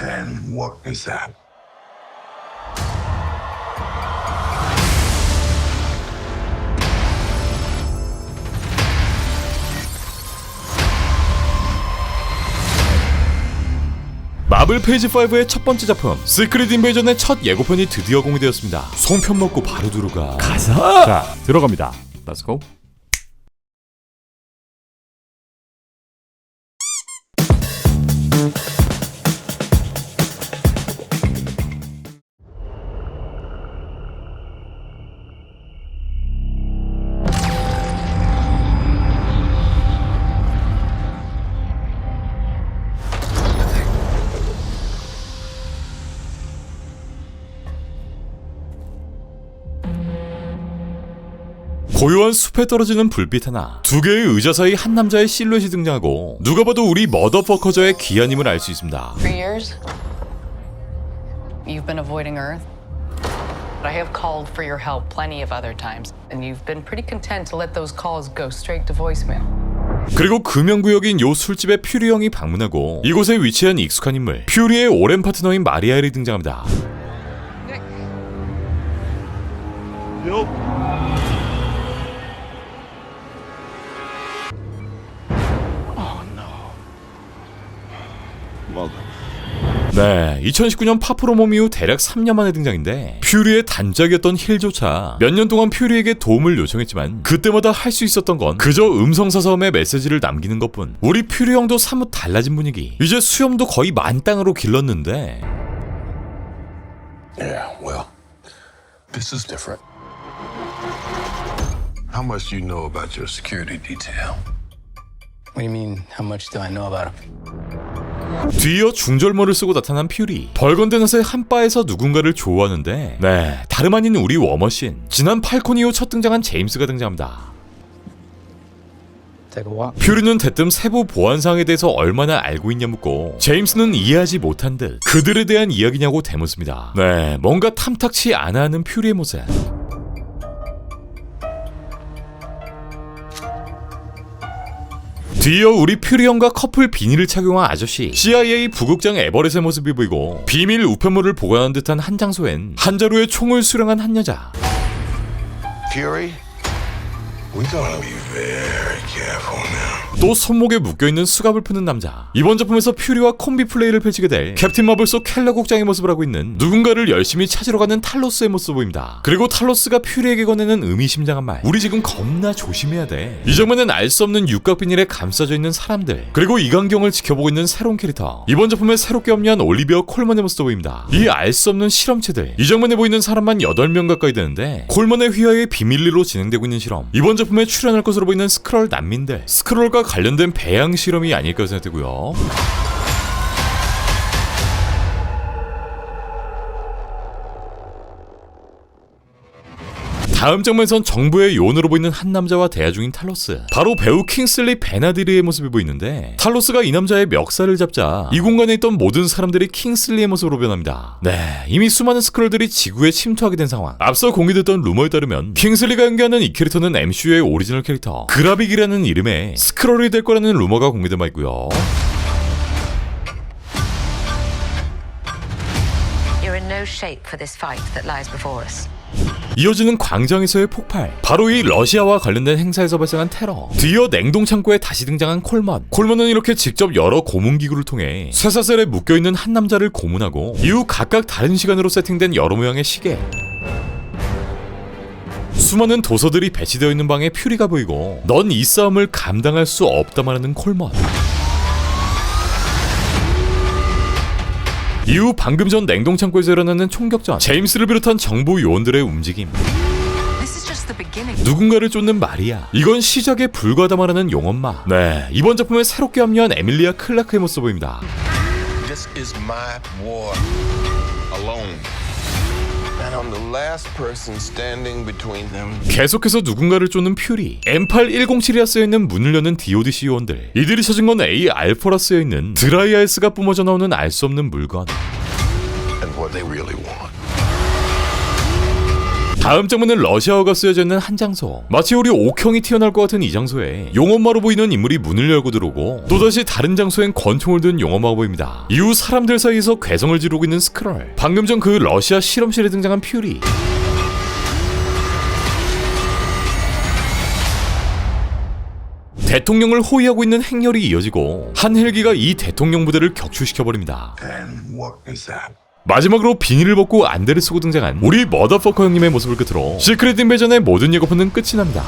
And what is that? 마블 페이지 5의 첫 번째 작품 시크릿 인베이전의 첫 예고편이 드디어 공개되었습니다. 송편 먹고 바로 들어가. 가자! 자, 들어갑니다. Let's go. 고요한 숲에 떨어지는 불빛 하나, 두 개의 의자 사이 한 남자의 실루엣이 등장하고 누가 봐도 우리 머더퍼커저의 귀한 힘을 알 수 있습니다. For years, you've been avoiding Earth. But I have called for your help plenty of other times, and you've been pretty content to let those calls go straight to voicemail. 그리고 금연구역인 요 술집에 퓨리 형이 방문하고 이곳에 위치한 익숙한 인물, 퓨리의 오랜 파트너인 마리아엘이 등장합니다. 네, 2019년 파프로몸 이후 대략 3년 만의 등장인데 퓨리의 단짝이었던 힐조차 몇 년 동안 퓨리에게 도움을 요청했지만 그때마다 할 수 있었던 건 그저 음성사서함의 메시지를 남기는 것뿐. 우리 퓨리 형도 사뭇 달라진 분위기. 이제 수염도 거의 만땅으로 길렀는데 Yeah, well, this is different. How much do you know about your security detail? What do you mean, how much do I know about him? 뒤이어 중절모를 쓰고 나타난 퓨리. 벌건대 낫의 한 바에서 누군가를 조우하는데 네, 다름 아닌 우리 워머신. 지난 팔콘 이후 첫 등장한 제임스가 등장합니다. Take a walk. 퓨리는 대뜸 세부 보안사항에 대해서 얼마나 알고 있냐 묻고 제임스는 이해하지 못한 듯 그들에 대한 이야기냐고 대묻습니다. 네, 뭔가 탐탁치 않아 하는 퓨리의 모습. 뒤이어 우리 퓨리 형과 커플 비닐을 착용한 아저씨, CIA 부국장 에버렛의 모습이 보이고 비밀 우편물을 보관한 듯한 한 장소엔 한 자루에 총을 수령한 한 여자. Fury, we gotta be very careful now. 또 손목에 묶여있는 수갑을 푸는 남자. 이번 작품에서 퓨리와 콤비 플레이를 펼치게 될 캡틴 마블 속 켈러 국장의 모습을 하고 있는 누군가를 열심히 찾으러 가는 탈로스의 모습 보입니다. 그리고 탈로스가 퓨리에게 건네는 의미심장한 말, 우리 지금 겁나 조심해야 돼. 이 장면엔 알 수 없는 육각 비닐에 감싸져 있는 사람들, 그리고 이광경을 지켜보고 있는 새로운 캐릭터, 이번 작품에 새롭게 합류한 올리비어 콜먼의 모습도 보입니다. 이 알 수 없는 실험체들, 이 장면에 보이는 사람만 8명 가까이 되는데 콜먼의 휘하에 비밀리로 진행되고 있는 실험, 이번 작품에 출연할 것으로 보이는 스크롤 난민들, 스크롤과 관련된 배양 실험이 아닐까 생각되고요. 다음 장면에선 정부의 요원으로 보이는 한 남자와 대화 중인 탈로스, 바로 배우 킹슬리 베나드리의 모습이 보이는데 탈로스가 이 남자의 멱살을 잡자 이 공간에 있던 모든 사람들이 킹슬리의 모습으로 변합니다. 네, 이미 수많은 스크롤들이 지구에 침투하게 된 상황. 앞서 공개됐던 루머에 따르면 킹슬리가 연기하는 이 캐릭터는 MCU의 오리지널 캐릭터 그라빅이라는 이름의 스크롤이 될 거라는 루머가 공개된 바 있고요. You're in no shape for this fight that lies before us. 이어지는 광장에서의 폭발, 바로 이 러시아와 관련된 행사에서 발생한 테러. 뒤이어 냉동창고에 다시 등장한 콜먼. 콜먼은 이렇게 직접 여러 고문기구를 통해 쇠사슬에 묶여있는 한 남자를 고문하고 이후 각각 다른 시간으로 세팅된 여러 모양의 시계, 수많은 도서들이 배치되어 있는 방에 퓨리가 보이고 넌 이 싸움을 감당할 수 없다 말하는 콜먼. 이후 방금 전 냉동창고에서 일어나는 총격전, 제임스를 비롯한 정부 요원들의 움직임, This is just the beginning. 누군가를 쫓는 마리아. 이건 시작에 불과하다 말하는 용엄마. 네, 이번 작품에 새롭게 합류한 에밀리아 클라크의 모습 보입니다. This is my war alone. And I'm the last person standing between them. 계속해서 누군가를 쫓는 퓨리. M8107이라 쓰여있는 문을 여는 DODC 요원들. 이들이 찾은 건 A 알포라 쓰여있는 드라이아이스가 뿜어져 나오는 알 수 없는 물건. And what they really want. 다음 장면은 러시아어가 쓰여져 있는 한 장소. 마치 우리 옥형이 튀어나올 것 같은 이 장소에 용엄마로 보이는 인물이 문을 열고 들어오고 또다시 다른 장소엔 권총을 든 용엄마가 보입니다. 이후 사람들 사이에서 괴성을 지르고 있는 스크롤. 방금 전 그 러시아 실험실에 등장한 퓨리. 대통령을 호위하고 있는 행렬이 이어지고 한 헬기가 이 대통령 부대를 격추시켜버립니다. And what is that? 마지막으로 비닐을 벗고 안대를 쓰고 등장한 우리 머더퍼커 형님의 모습을 끝으로 시크릿 인베전의 모든 예고편은 끝이 납니다.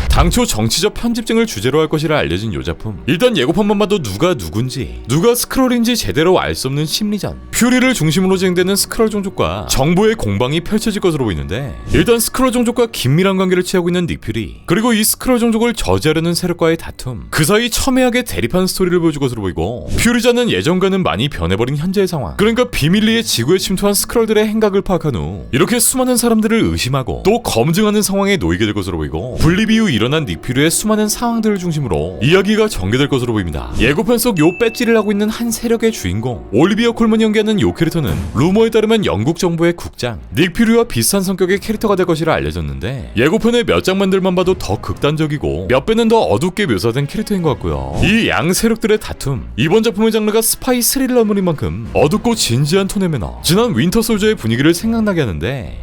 당초 정치적 편집증을 주제로 할 것이라 알려진 요 작품. 일단 예고편만 봐도 누가 누군지, 누가 스크롤인지 제대로 알 수 없는 심리전. 퓨리를 중심으로 진행되는 스크롤 종족과 정부의 공방이 펼쳐질 것으로 보이는데, 일단 스크롤 종족과 긴밀한 관계를 취하고 있는 닉 퓨리, 그리고 이 스크롤 종족을 저지하려는 세력과의 다툼, 그 사이 첨예하게 대립하는 스토리를 보여줄 것으로 보이고, 퓨리자는 예전과는 많이 변해버린 현재의 상황, 그러니까 비밀리에 지구에 침투한 스크롤들의 행각을 파악한 후 이렇게 수많은 사람들을 의심하고 또 검증하는 상황에 놓이게 될 것으로 보이고, 분립 이후 일어난 닉 퓨리의 수많은 상황들을 중심으로 이야기가 전개될 것으로 보입니다. 예고편 속 요 배지를 하고 있는 한 세력의 주인공 올리비아 콜먼이 연기하는 요 캐릭터는 루머에 따르면 영국 정부의 국장 닉 퓨리와 비슷한 성격의 캐릭터가 될 것이라 알려졌는데, 예고편의 몇 장만들만 봐도 더 극단적이고 몇 배는 더 어둡게 묘사된 캐릭터인 것 같고요. 이 양 세력들의 다툼, 이번 작품의 장르가 스파이 스릴러물인 만큼 어둡고 진지한 톤의 매너, 지난 윈터 솔저의 분위기를 생각나게 하는데,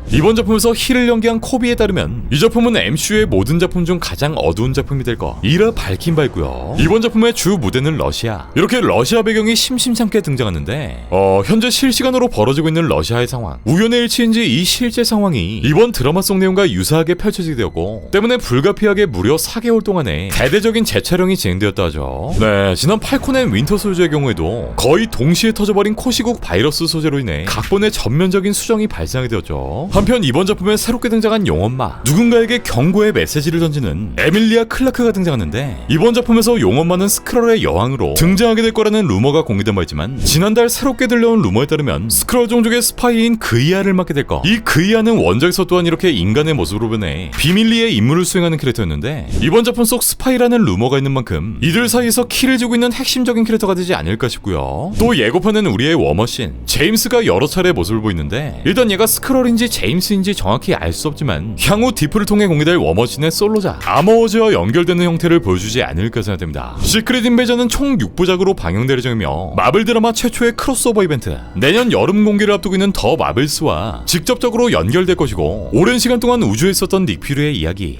이번 작품에서 힐을 연기한 코비에 따르면 이 작품은 MCU의 모든 작품 중 가장 어두운 작품이 될 이라 밝힌 바 있고요. 이번 작품의 주 무대는 러시아. 이렇게 러시아 배경이 심심찮게 등장하는데 현재 실시간으로 벌어지고 있는 러시아의 상황, 우연의 일치인지 이 실제 상황이 이번 드라마 속 내용과 유사하게 펼쳐지게 되었고, 때문에 불가피하게 무려 4개월 동안에 대대적인 재촬영이 진행되었다 하죠. 네, 지난 팔콘 앤 윈터 솔저의 경우에도 거의 동시에 터져버린 코시국 바이러스 소재로 인해 각본의 전면적인 수정이 발생하게 되었죠. 한편 이번 작품에 새롭게 등장한 용엄마, 누군가에게 경고의 메시지를 던지는 에밀리아 클라크가 등장하는데, 이번 작품에서 용엄마는 스크롤의 여왕으로 등장하게 될 거라는 루머가 공개된 바 있지만, 지난달 새롭게 들려온 루머에 따르면 스크롤 종족의 스파이인 그이아를 맡게 될 거. 이 그이아는 원작에서 또한 이렇게 인간의 모습으로 변해 비밀리에 임무를 수행하는 캐릭터였는데, 이번 작품 속 스파이라는 루머가 있는 만큼 이들 사이에서 키를 쥐고 있는 핵심적인 캐릭터가 되지 않을까 싶고요. 또 예고편은 우리의 워머신 제임스가 여러 차례 모습을 보이는데, 일단 얘가 스크롤인지 제임스인지 정확히 알 수 없지만 향후 디프를 통해 공개될 워머신의 솔로작 아머워즈와 연결되는 형태를 보여주지 않을까 생각됩니다. 시크릿 인베전은 총 6부작으로 방영될 예정이며 마블 드라마 최초의 크로스오버 이벤트, 내년 여름 공개를 앞두고 있는 더 마블스와 직접적으로 연결될 것이고, 오랜 시간 동안 우주에 있었던 닉 퓨리의 이야기,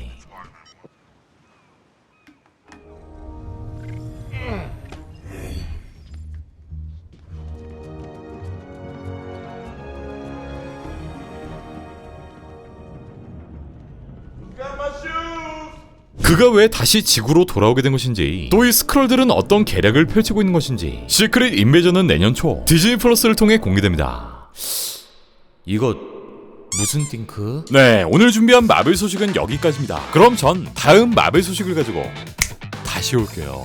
그가 왜 다시 지구로 돌아오게 된 것인지, 또 이 스크롤들은 어떤 계략을 펼치고 있는 것인지, 시크릿 인베전은 내년 초 디즈니 플러스를 통해 공개됩니다. 이거 무슨 띵크? 네, 오늘 준비한 마블 소식은 여기까지입니다. 그럼 전 다음 마블 소식을 가지고 다시 올게요.